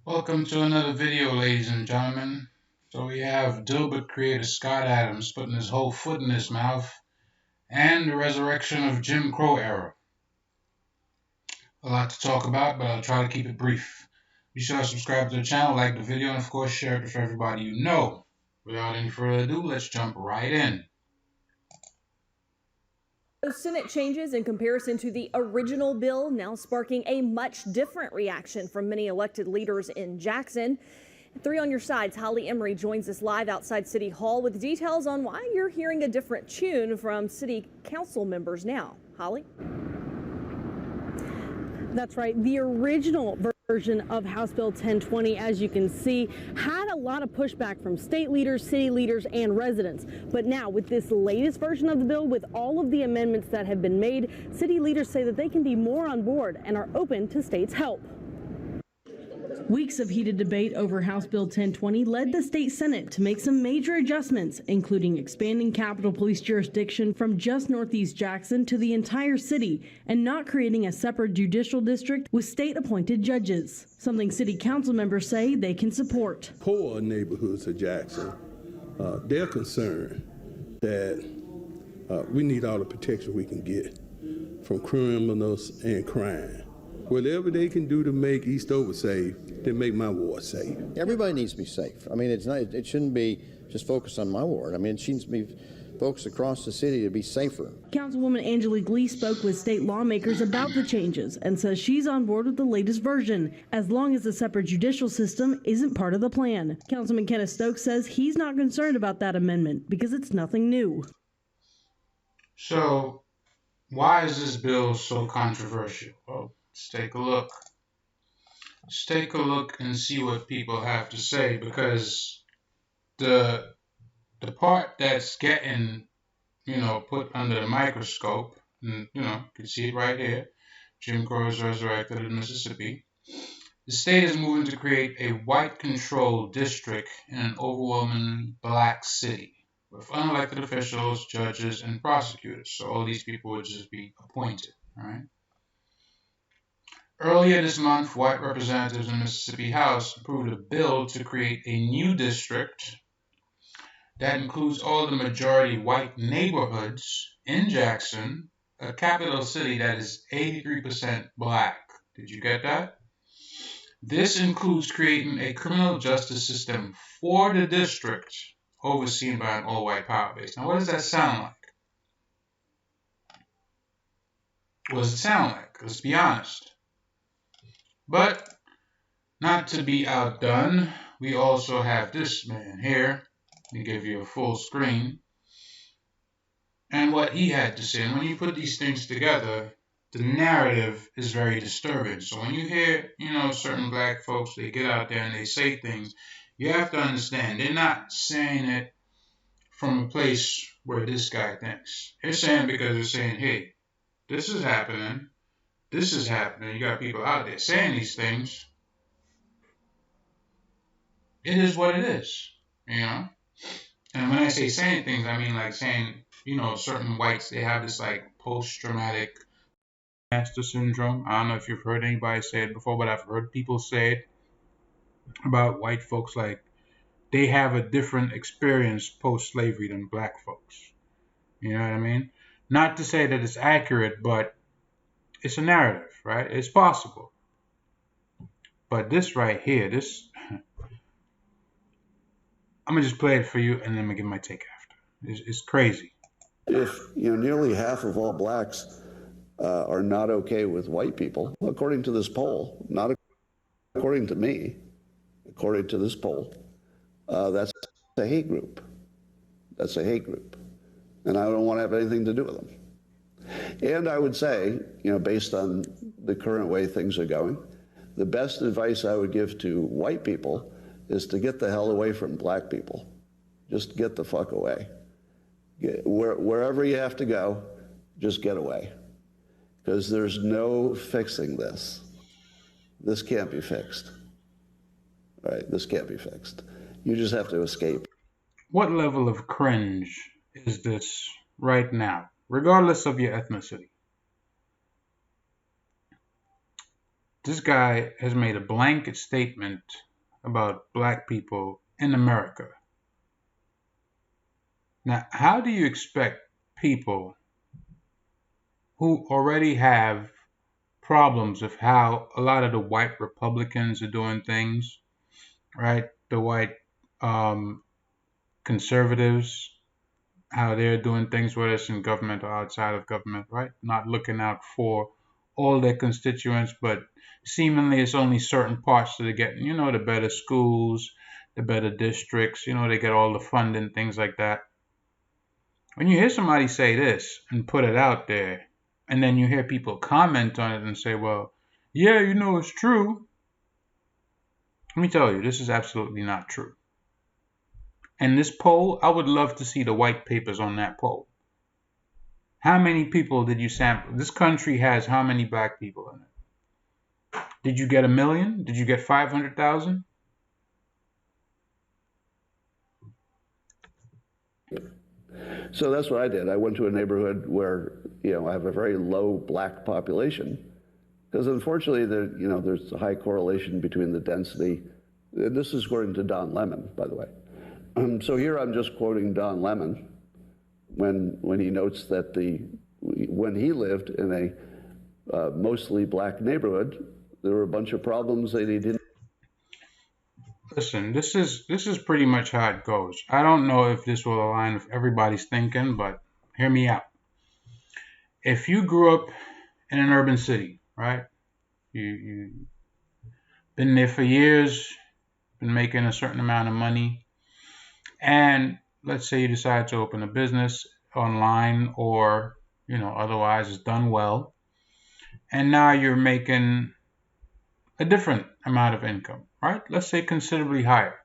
Welcome to another video, ladies and gentlemen. So we have Dilbert creator Scott Adams putting his whole foot in his mouth, and the resurrection of Jim Crow era. A lot to talk about, but I'll try to keep it brief. Be sure to subscribe to the channel, like the video, and of course share it with everybody you know. Without any further ado, let's jump right in. Those Senate changes in comparison to the original bill now sparking a much different reaction from many elected leaders in Jackson. 3 on your sides, Holly Emery joins us live outside City Hall with details on why you're hearing a different tune from city council members now. Holly? That's right. The original version of House Bill 1020, as you can see, had a lot of pushback from state leaders, city leaders, and residents. But now, with this latest version of the bill, with all of the amendments that have been made, city leaders say that they can be more on board and are open to states' help. Weeks of heated debate over House Bill 1020 led the state Senate to make some major adjustments, including expanding Capitol Police jurisdiction from just northeast Jackson to the entire city and not creating a separate judicial district with state-appointed judges, something city council members say they can support. Poor neighborhoods of Jackson, they're concerned that we need all the protection we can get from criminals and crime. Whatever they can do to make Eastover safe, they make my ward safe. Everybody needs to be safe. I mean, it shouldn't be just focused on my ward. I mean, it needs to be focused across the city to be safer. Councilwoman Angelique Lee spoke with state lawmakers about the changes and says she's on board with the latest version, as long as the separate judicial system isn't part of the plan. Councilman Kenneth Stokes says he's not concerned about that amendment because it's nothing new. So, why is this bill so controversial? Well, let's take a look. Let's take a look and see what people have to say, because the part that's getting, put under the microscope, and, you can see it right here. Jim Crow is resurrected in Mississippi. The state is moving to create a white-controlled district in an overwhelmingly black city with unelected officials, judges, and prosecutors. So all these people would just be appointed, all right? Earlier this month, white representatives in the Mississippi House approved a bill to create a new district that includes all the majority white neighborhoods in Jackson, a capital city that is 83% black. Did you get that? This includes creating a criminal justice system for the district overseen by an all-white power base. Now, what does that sound like? What does it sound like? Let's be honest. But, not to be outdone, we also have this man here. Let me give you a full screen. And what he had to say. And when you put these things together, the narrative is very disturbing. So when you hear, certain black folks, they get out there and they say things, you have to understand, they're not saying it from a place where this guy thinks. They're saying because they're saying, hey, this is happening. This is happening. You got people out there saying these things. It is what it is, And when I say saying things, I mean like saying, certain whites, they have this like post-traumatic master syndrome. I don't know if you've heard anybody say it before, but I've heard people say it about white folks, like they have a different experience post-slavery than black folks. You know what I mean? Not to say that it's accurate, but it's a narrative, right? It's possible. But this right here, I'm going to just play it for you, and then I'm going to give my take after. It's crazy. If, nearly half of all blacks are not okay with white people, according to this poll, not according to me, according to this poll, that's a hate group. That's a hate group. And I don't want to have anything to do with them. And I would say, based on the current way things are going, the best advice I would give to white people is to get the hell away from black people. Just get the fuck away. Wherever you have to go, just get away. Because there's no fixing this. This can't be fixed. All right, this can't be fixed. You just have to escape. What level of cringe is this right now, regardless of your ethnicity? This guy has made a blanket statement about black people in America. Now, how do you expect people who already have problems with how a lot of the white Republicans are doing things, right? The white conservatives, how they're doing things, whether it's in government or outside of government, right? Not looking out for all their constituents, but seemingly it's only certain parts that they're getting, the better schools, the better districts, they get all the funding, things like that. When you hear somebody say this and put it out there, and then you hear people comment on it and say, well, yeah, it's true. Let me tell you, this is absolutely not true. And this poll, I would love to see the white papers on that poll. How many people did you sample? This country has how many black people in it? Did you get 1 million? Did you get 500,000? So that's what I did. I went to a neighborhood where, I have a very low black population, because unfortunately, there's a high correlation between the density. This is according to Don Lemon, by the way. So here I'm just quoting Don Lemon when he notes that when he lived in a mostly black neighborhood, there were a bunch of problems that he didn't. Listen, this is pretty much how it goes. I don't know if this will align with everybody's thinking, but hear me out. If you grew up in an urban city, right? You been there for years, been making a certain amount of money, and let's say you decide to open a business online or, otherwise it's done well, and now you're making a different amount of income, right? Let's say considerably higher.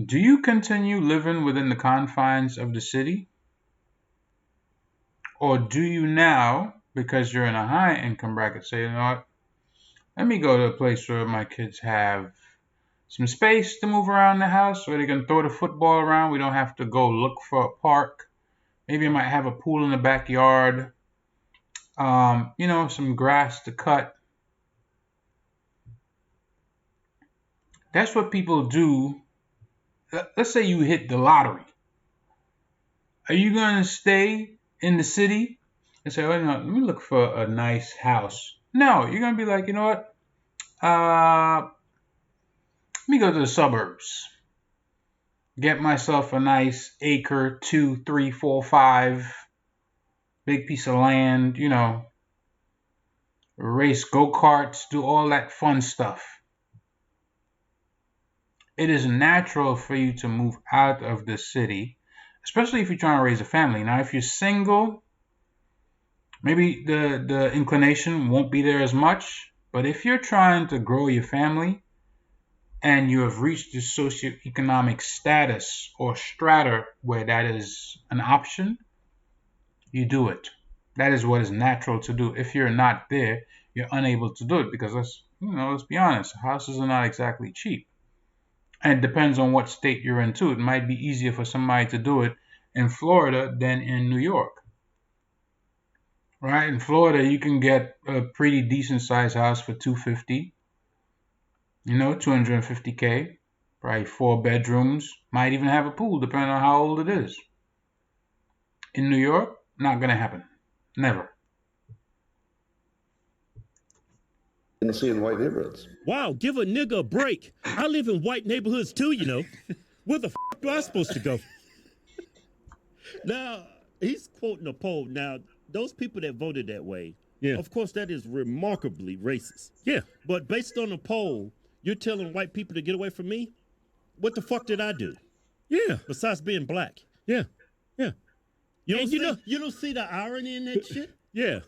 Do you continue living within the confines of the city? Or do you now, because you're in a high income bracket, say, what? Let me go to a place where my kids have some space to move around the house, where they can throw the football around. We don't have to go look for a park. Maybe I might have a pool in the backyard. Some grass to cut. That's what people do. Let's say you hit the lottery. Are you going to stay in the city and say, oh, no, let me look for a nice house? No, you're going to be like, you know what? Let me go to the suburbs. Get myself a nice acre, 2, 3, 4, 5, big piece of land, race go-karts, do all that fun stuff. It is natural for you to move out of the city, especially if you're trying to raise a family. Now, if you're single, maybe the inclination won't be there as much. But if you're trying to grow your family and you have reached the socioeconomic status or strata where that is an option, you do it. That is what is natural to do. If you're not there, you're unable to do it because let's be honest, houses are not exactly cheap. And it depends on what state you're in too. It might be easier for somebody to do it in Florida than in New York. Right? In Florida, you can get a pretty decent sized house for $250. $250K. Probably 4 bedrooms. Might even have a pool, depending on how old it is. In New York, not going to happen. Never. Didn't see in white neighborhoods. Wow, give a nigga a break. I live in white neighborhoods too, Where the f*** do I supposed to go? Now, he's quoting a poll. Now, those people that voted that way, of course, that is remarkably racist. Yeah. But based on the poll, you're telling white people to get away from me? What the fuck did I do? Yeah. Besides being black. Yeah. Yeah. You don't see the irony in that shit? Yeah.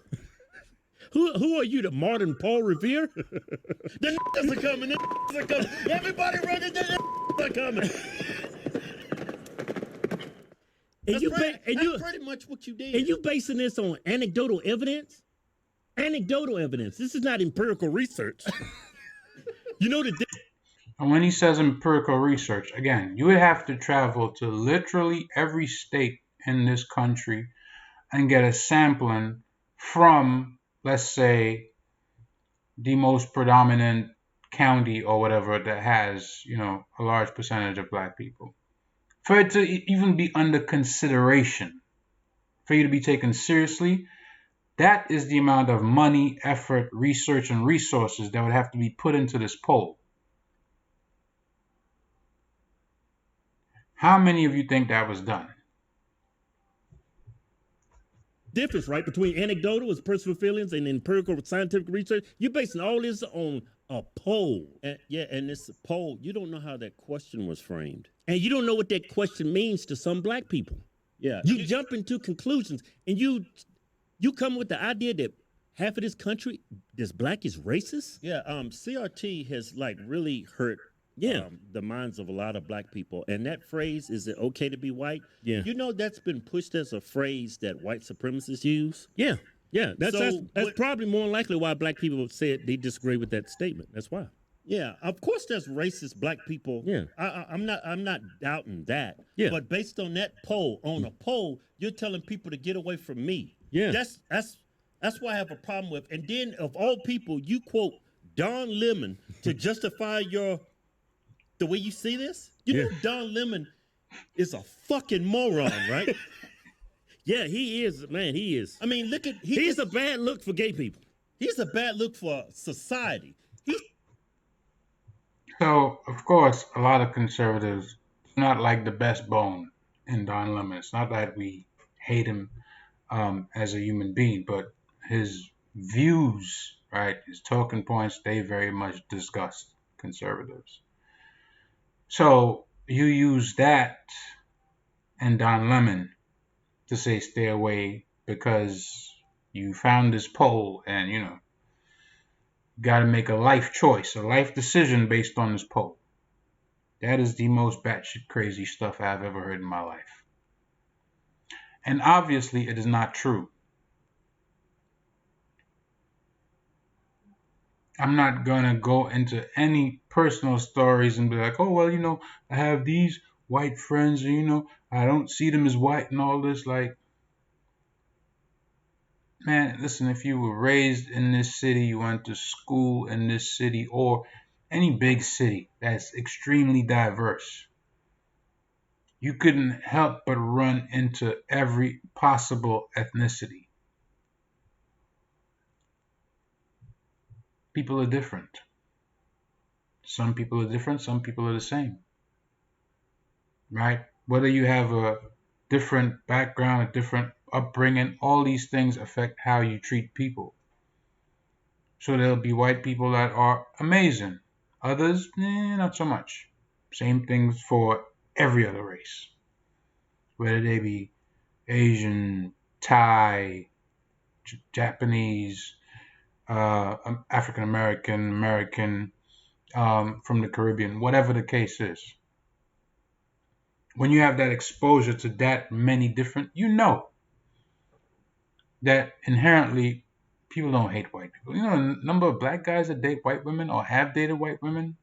Who are you, the modern Paul Revere? The niggas are coming, the niggas are coming. Everybody running, the niggas are coming. That's pretty much what you did. And you basing this on anecdotal evidence? Anecdotal evidence. This is not empirical research. And when he says empirical research, again, you would have to travel to literally every state in this country and get a sampling from, let's say, the most predominant county or whatever that has, a large percentage of black people. For it to even be under consideration, for you to be taken seriously, that is the amount of money, effort, research, and resources that would have to be put into this poll. How many of you think that was done? Difference, right, between anecdotal as personal feelings and empirical scientific research. You're basing all this on a poll. And this poll, you don't know how that question was framed. And you don't know what that question means to some black people. Yeah. You jump into conclusions and you come with the idea that half of this country, this black is racist. Yeah, CRT has really hurt the minds of a lot of black people. And that phrase, is it okay to be white? Yeah. That's been pushed as a phrase that white supremacists use. Yeah. Yeah. That's probably more likely why black people said they disagree with that statement. That's why. Yeah, of course there's racist black people. Yeah. I'm not doubting that. Yeah. But based on that poll, you're telling people to get away from me. Yeah. That's why I have a problem with. And then of all people, you quote Don Lemon to justify the way you see this? You know Don Lemon is a fucking moron, right? Yeah, he is, man, he is. I mean, look at... He's a bad look for gay people. He's a bad look for society. So, of course, a lot of conservatives do not like the best bone in Don Lemon. It's not that we hate him as a human being, but his views, right, his talking points, they very much disgust conservatives. So you use that and Don Lemon to say stay away because you found this poll and, got to make a life choice, a life decision based on this poll. That is the most batshit crazy stuff I've ever heard in my life. And obviously it is not true. I'm not going to go into any personal stories and be like, oh, well, I have these white friends and, I don't see them as white and all this. Like, man, listen, if you were raised in this city, you went to school in this city or any big city that's extremely diverse, you couldn't help but run into every possible ethnicity. People are different. Some people are different, some people are the same. Right? Whether you have a different background, a different upbringing, all these things affect how you treat people. So there'll be white people that are amazing. Others, not so much. Same things for every other race. Whether they be Asian, Thai, Japanese, African American, from the Caribbean, whatever the case is. When you have that exposure to that many different, that inherently people don't hate white people. A number of black guys that date white women or have dated white women.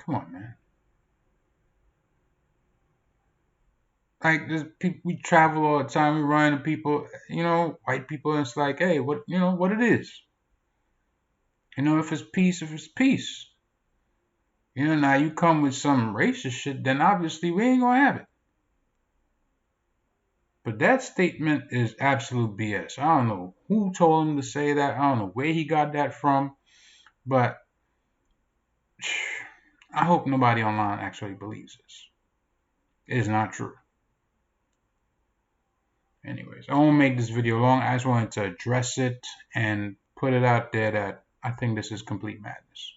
Come on, man. Like, we travel all the time. We run into people, white people, and it's like, hey, what it is. If it's peace. Now you come with some racist shit, then obviously we ain't gonna have it. But that statement is absolute BS. I don't know who told him to say that. I don't know where he got that from. But I hope nobody online actually believes this. It is not true. Anyways, I won't make this video long. I just wanted to address it and put it out there that I think this is complete madness.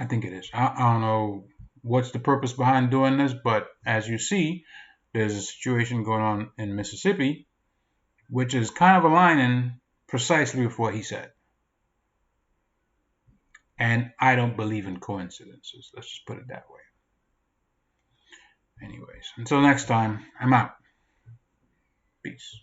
I think it is. I don't know what's the purpose behind doing this, but as you see, there's a situation going on in Mississippi, which is kind of aligning precisely with what he said. And I don't believe in coincidences. Let's just put it that way. Anyways, until next time, I'm out. Peace.